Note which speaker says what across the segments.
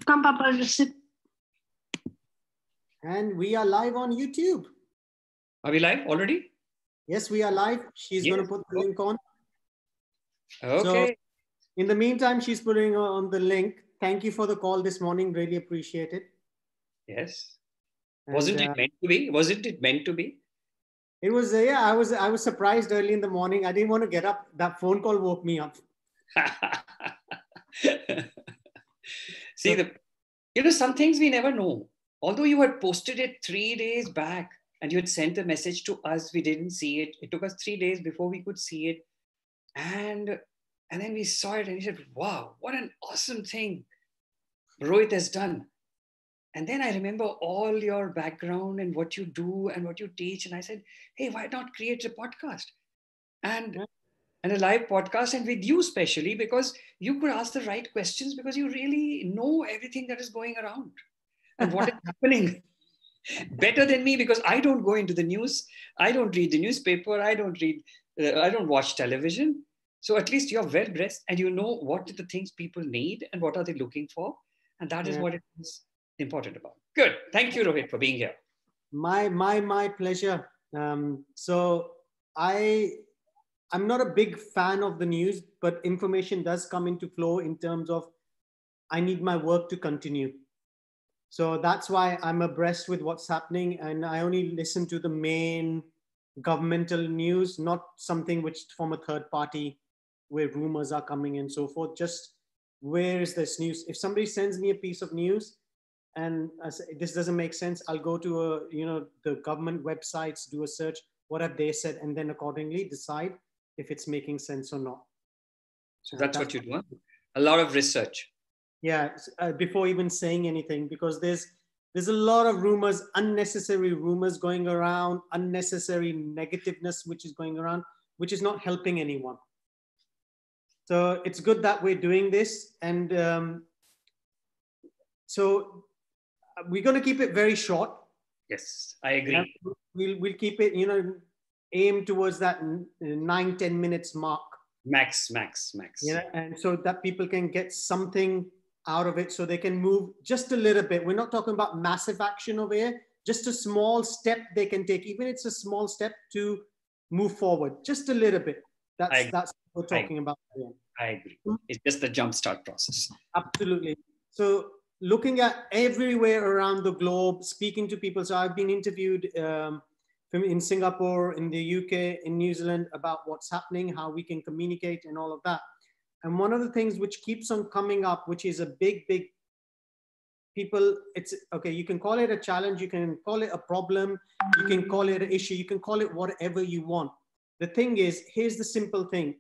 Speaker 1: Come, Papa, just sit.
Speaker 2: And we are live on YouTube.
Speaker 3: Are we live already?
Speaker 2: Yes, we are live. She's going to put the link on.
Speaker 3: Okay.
Speaker 2: So in the meantime, she's putting on the link. Thank you for the call this morning. Really appreciate it.
Speaker 3: Yes.
Speaker 2: And,
Speaker 3: wasn't it meant to be? Wasn't it meant to be?
Speaker 2: It was, yeah, I was surprised early in the morning. I didn't want to get up. That phone call woke me up.
Speaker 3: See, some things we never know. Although you had posted it 3 days back and you had sent a message to us, we didn't see it. It took us 3 days before we could see it. And then we saw it and we said, wow, what an awesome thing Rohit has done. And then I remember all your background and what you do and what you teach. And I said, hey, why not create a podcast? And a live podcast, and with you especially, because you could ask the right questions, because you really know everything that is going around and what is happening better than me, because I don't go into the news. I don't read the newspaper. I don't watch television. So at least you're well dressed and you know what are the things people need and what are they looking for. And that is what it is important about. Good. Thank you, Rohit, for being here.
Speaker 2: My pleasure. So I'm not a big fan of the news, but information does come into flow in terms of I need my work to continue. So that's why I'm abreast with what's happening, and I only listen to the main governmental news, not something which from a third party where rumors are coming and so forth. Just where is this news? If somebody sends me a piece of news and I say, this doesn't make sense, I'll go to the government websites, do a search, what have they said, and then accordingly decide if it's making sense or not.
Speaker 3: So that's what you do, huh? A lot of research.
Speaker 2: Yeah, before even saying anything, because there's a lot of rumors, unnecessary rumors going around, unnecessary negativeness which is going around, which is not helping anyone. So it's good that we're doing this. And so we're going to keep it very short.
Speaker 3: Yes, I agree.
Speaker 2: We'll keep it, aim towards that 9-10 minutes mark.
Speaker 3: Max.
Speaker 2: Yeah, and so that people can get something out of it, so they can move just a little bit. We're not talking about massive action over here, just a small step they can take, even if it's a small step to move forward, just a little bit. That's what we're talking about here.
Speaker 3: I agree. It's just the jumpstart process.
Speaker 2: Absolutely. So looking at everywhere around the globe, speaking to people. So I've been interviewed in Singapore, in the UK, in New Zealand about what's happening, how we can communicate and all of that. And one of the things which keeps on coming up, which is a big people, it's okay, you can call it a challenge, you can call it a problem, you can call it an issue, you can call it whatever you want. The thing is, here's the simple thing.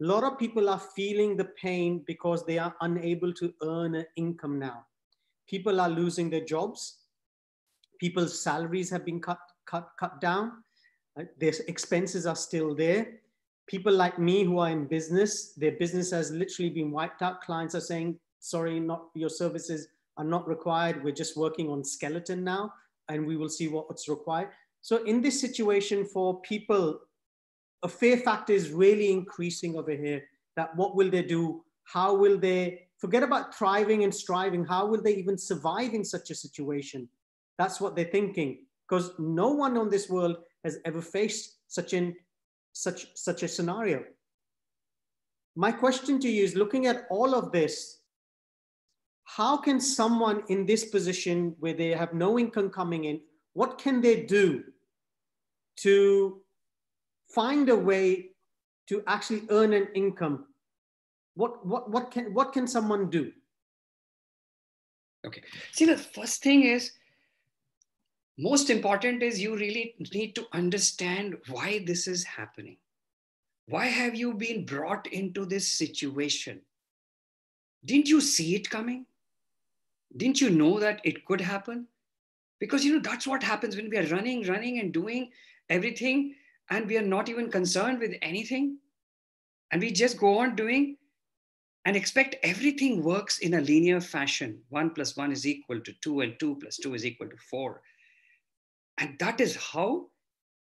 Speaker 2: A lot of people are feeling the pain because they are unable to earn an income now. People are losing their jobs. People's salaries have been cut down. Their expenses are still there. People like me who are in business, their business has literally been wiped out. Clients are saying, sorry, your services are not required. We're just working on skeleton now, and we will see what's required. So in this situation for people, a fear factor is really increasing over here. That what will they do? How will they, forget about thriving and striving, how will they even survive in such a situation? That's what they're thinking, because no one on this world has ever faced such a scenario. My question to you is, looking at all of this, how can someone in this position where they have no income coming in, what can they do to find a way to actually earn an income? What can someone do?
Speaker 3: Okay. See, the first thing is, most important is you really need to understand why this is happening. Why have you been brought into this situation? Didn't you see it coming? Didn't you know that it could happen? Because, that's what happens when we are running and doing everything, and we are not even concerned with anything. And we just go on doing and expect everything works in a linear fashion. 1 + 1 is equal to 2, and 2 + 2 is equal to 4. And that is how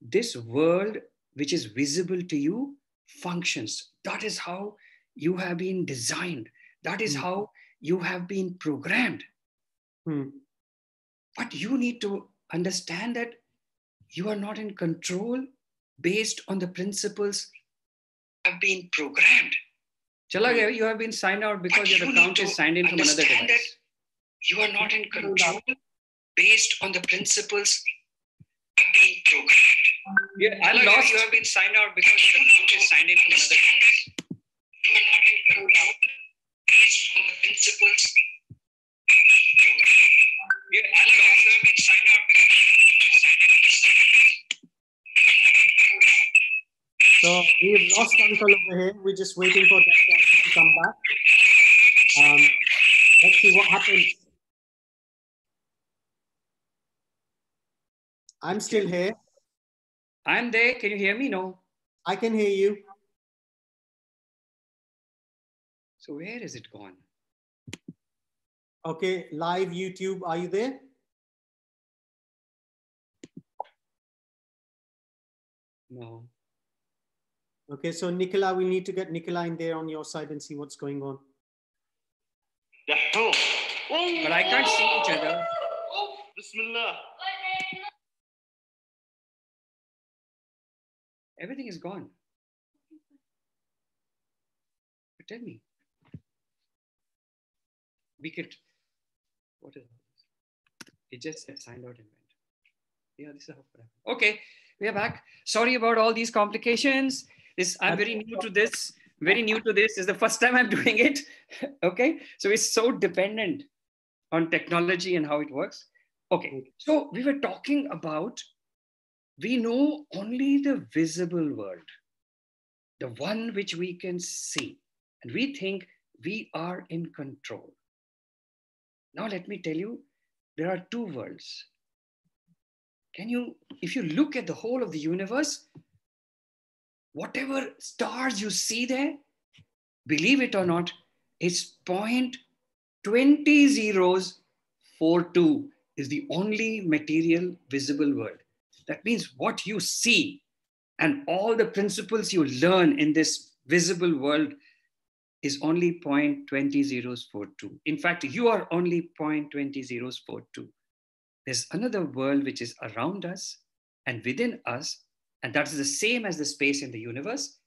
Speaker 3: this world, which is visible to you, functions. That is how you have been designed. That is how You have been programmed. But you need to understand that you are not in control based on the principles have been programmed. Chala gaya, you have been signed out because your account is signed in from another device. You are not in control based on the principles have been programmed. Yeah, I'm lost. You have been signed out because your account is signed in from another device. You are not in control based on the principles have been programmed. Yeah, I'm lost. You have been signed out because your account is signed in from another device.
Speaker 2: So we've lost Uncle over here. We're just waiting for that to come back. Let's see what happens. I'm still here.
Speaker 3: I'm there. Can you hear me? No.
Speaker 2: I can hear you.
Speaker 3: So where is it gone?
Speaker 2: Okay, live YouTube, are you there?
Speaker 3: No.
Speaker 2: Okay, so Nicola, we need to get Nicola in there on your side and see what's going on.
Speaker 3: But I can't see each other.
Speaker 1: Bismillah.
Speaker 3: Everything is gone. But tell me. We could, what is it? It just said signed out and went. Yeah, this is how. Okay, we are back. Sorry about all these complications. I'm very new to this. Very new to this. This is the first time I'm doing it. Okay, so it's so dependent on technology and how it works. Okay, so we were talking about, we know only the visible world, the one which we can see, and we think we are in control. Now, let me tell you, there are two worlds. If you look at the whole of the universe, whatever stars you see there, believe it or not, it's 0.20 is the only material visible world. That means what you see and all the principles you learn in this visible world is only 0.2042. In fact, you are only 0.2042. There's another world which is around us and within us, and that is the same as the space in the universe,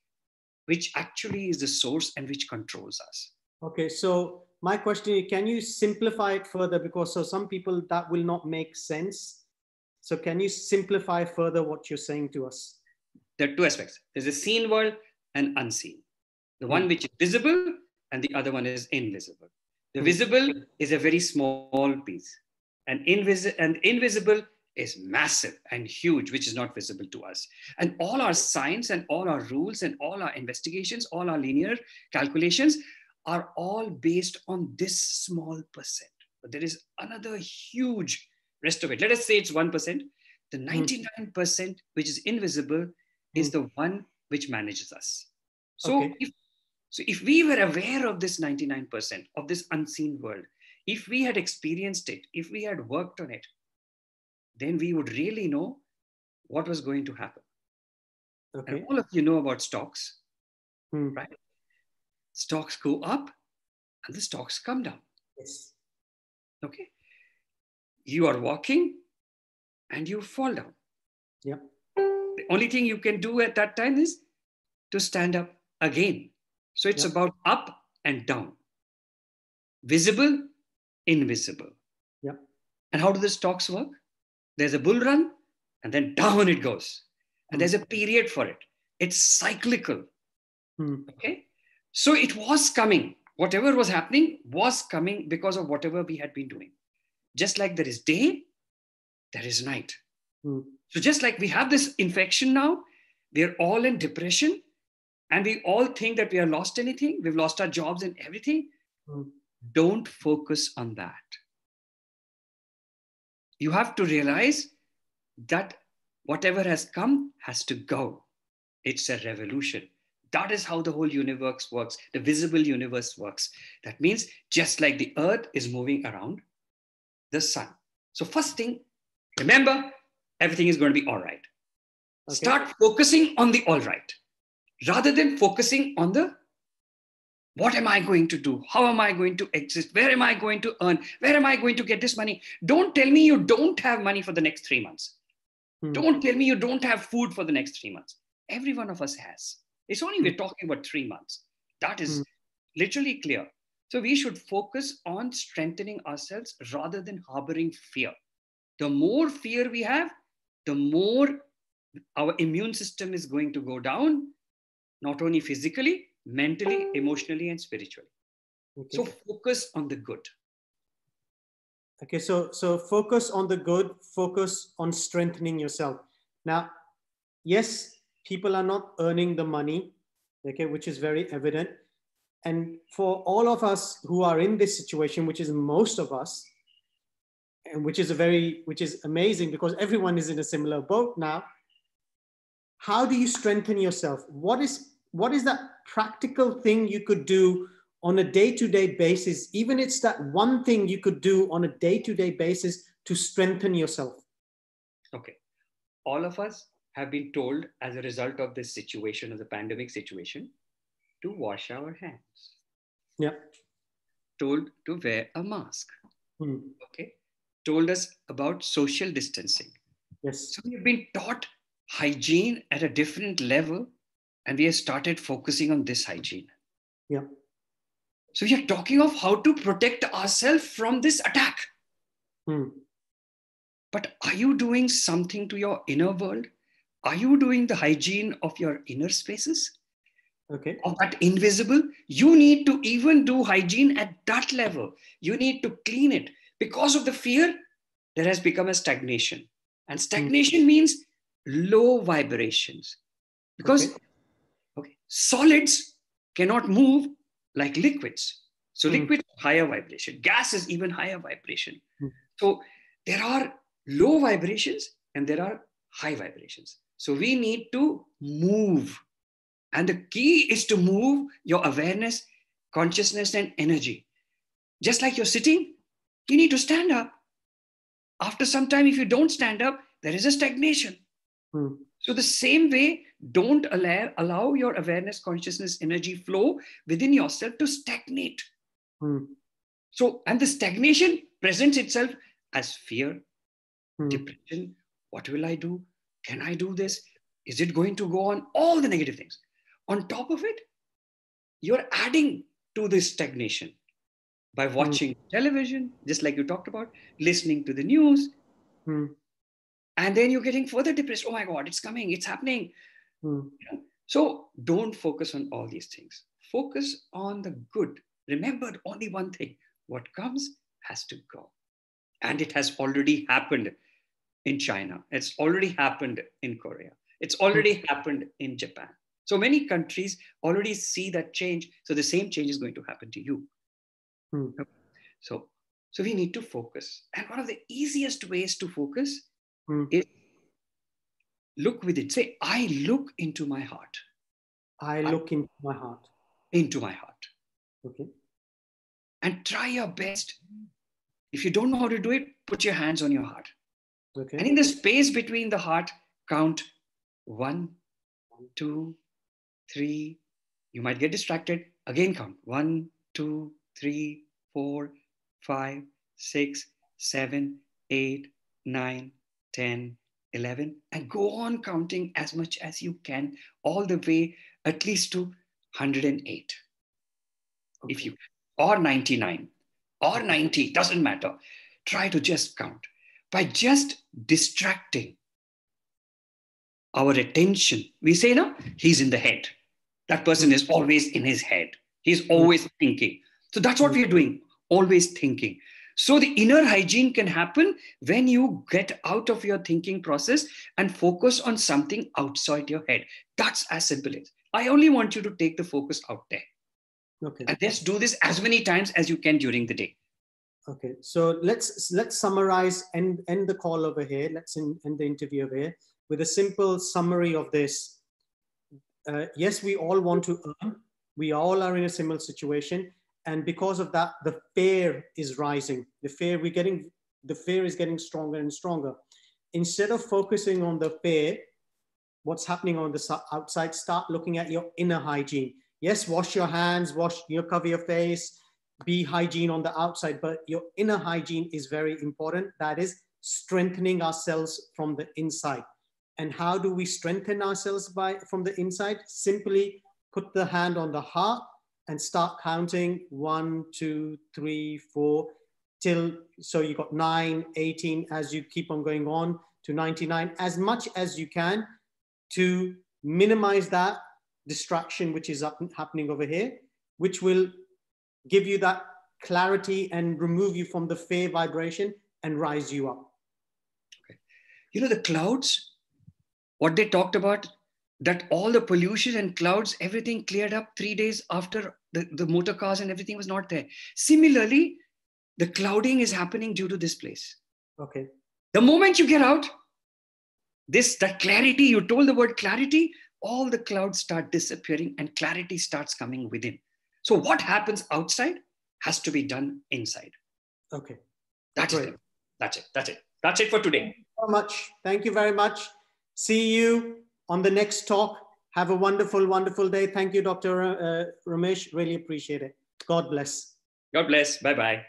Speaker 3: which actually is the source and which controls us.
Speaker 2: Okay, so my question is, can you simplify it further? Because so some people that will not make sense. So can you simplify further what you're saying to us?
Speaker 3: There are two aspects. There's a seen world and unseen. The one which is visible and the other one is invisible. The visible is a very small piece, and invisible is massive and huge, which is not visible to us. And all our science and all our rules and all our investigations, all our linear calculations are all based on this small percent. But there is another huge rest of it. Let us say it's 1%. The 99%, which is invisible, is the one which manages us. So, if we were aware of this 99% of this unseen world, if we had experienced it, if we had worked on it, then we would really know what was going to happen. Okay. And all of you know about stocks, right? Stocks go up and the stocks come down.
Speaker 2: Yes.
Speaker 3: Okay. You are walking and you fall down.
Speaker 2: Yep.
Speaker 3: The only thing you can do at that time is to stand up again. So it's about up and down. Visible, invisible.
Speaker 2: Yep.
Speaker 3: And how do the stocks work? There's a bull run and then down it goes. And there's a period for it. It's cyclical. Okay. So it was coming. Whatever was happening was coming because of whatever we had been doing. Just like there is day, there is night. So just like we have this infection now, we're all in depression and we all think that we are lost anything. We've lost our jobs and everything. Don't focus on that. You have to realize that whatever has come has to go. It's a revolution. That is how the whole universe works. The visible universe works. That means just like the earth is moving around the sun. So first thing, remember, everything is going to be all right. Okay. Start focusing on the all right rather than focusing on the What am I going to do? How am I going to exist? Where am I going to earn? Where am I going to get this money? Don't tell me you don't have money for the next 3 months. Don't tell me you don't have food for the next 3 months. Every one of us has. It's only we're talking about 3 months. That is literally clear. So we should focus on strengthening ourselves rather than harboring fear. The more fear we have, the more our immune system is going to go down, not only physically, mentally, emotionally, and spiritually. Okay. So focus on the good.
Speaker 2: Okay, so focus on the good, focus on strengthening yourself. Now, yes, people are not earning the money, okay, which is very evident. And for all of us who are in this situation, which is most of us, and which is amazing because everyone is in a similar boat now. How do you strengthen yourself? What is that practical thing you could do on a day-to-day basis? Even it's that one thing you could do on a day-to-day basis to strengthen yourself.
Speaker 3: Okay. All of us have been told as a result of this situation, of the pandemic situation, to wash our hands.
Speaker 2: Yeah.
Speaker 3: Told to wear a mask. Okay. Told us about social distancing.
Speaker 2: Yes.
Speaker 3: So we've been taught hygiene at a different level, and we have started focusing on this hygiene.
Speaker 2: Yeah.
Speaker 3: So we are talking of how to protect ourselves from this attack. But are you doing something to your inner world? Are you doing the hygiene of your inner spaces?
Speaker 2: Okay.
Speaker 3: Of that invisible? You need to even do hygiene at that level. You need to clean it. Because of the fear, there has become a stagnation. And stagnation means low vibrations. Because solids cannot move like liquids. So liquids, higher vibration. Gas is even higher vibration. So there are low vibrations and there are high vibrations. So we need to move. And the key is to move your awareness, consciousness, and energy. Just like you're sitting, you need to stand up. After some time, if you don't stand up, there is a stagnation. So the same way, don't allow your awareness, consciousness, energy flow within yourself to stagnate. So, and the stagnation presents itself as fear, depression. What will I do? Can I do this? Is it going to go on? All the negative things. On top of it, you're adding to this stagnation by watching television, just like you talked about, listening to the news. And then you're getting further depressed. Oh my God, it's coming, it's happening. So don't focus on all these things. Focus on the good. Remember only one thing. What comes has to go. And it has already happened in China. It's already happened in Korea. It's already happened in Japan. So many countries already see that change. So the same change is going to happen to you. So we need to focus. And one of the easiest ways to focus is look within. Say, I look into my heart.
Speaker 2: I look into my heart.
Speaker 3: Into my heart.
Speaker 2: Okay.
Speaker 3: And try your best. If you don't know how to do it, put your hands on your heart.
Speaker 2: Okay.
Speaker 3: And in the space between the heart, count 1, 2, 3. You might get distracted. Again, count 1, 2, 3, 4, 5, 6, 7, 8, 9, 10, 11. And go on counting as much as you can, all the way at least to 108. If you can. Or 99 or 90, doesn't matter. Try to just count. By just distracting our attention, we say, no, he's in the head. That person is always in his head. He's always thinking. So that's what we're doing, always thinking. So the inner hygiene can happen when you get out of your thinking process and focus on something outside your head. That's as simple as. I only want you to take the focus out there.
Speaker 2: Okay.
Speaker 3: And let's do this as many times as you can during the day.
Speaker 2: Okay, so let's summarize and end the call over here. Let's end the interview over here with a simple summary of this. Yes, we all want to earn. We all are in a similar situation. And because of that, the fear is rising. The fear is getting stronger and stronger. Instead of focusing on the fear, what's happening on the outside, start looking at your inner hygiene. yes, wash your hands, cover your face, be hygiene on the outside, but your inner hygiene is very important. That is strengthening ourselves from the inside. And how do we strengthen ourselves from the inside? Simply put the hand on the heart and start counting 1, 2, 3, 4, so you got 9, 18, as you keep on going on to 99, as much as you can to minimize that distraction which is happening over here, which will give you that clarity and remove you from the fear vibration and rise you up.
Speaker 3: Okay. You know, the clouds, what they talked about, that all the pollution and clouds, everything cleared up 3 days after the motor cars and everything was not there. Similarly, the clouding is happening due to this place.
Speaker 2: Okay.
Speaker 3: The moment you get out, that clarity, you told the word clarity, all the clouds start disappearing and clarity starts coming within. So what happens outside has to be done inside.
Speaker 2: Okay.
Speaker 3: That's it. That's it. That's it for today.
Speaker 2: Thank you so much. Thank you very much. See you on the next talk. Have a wonderful, wonderful day. Thank you, Dr. Ramesh. Really appreciate it. God bless.
Speaker 3: God bless. Bye-bye.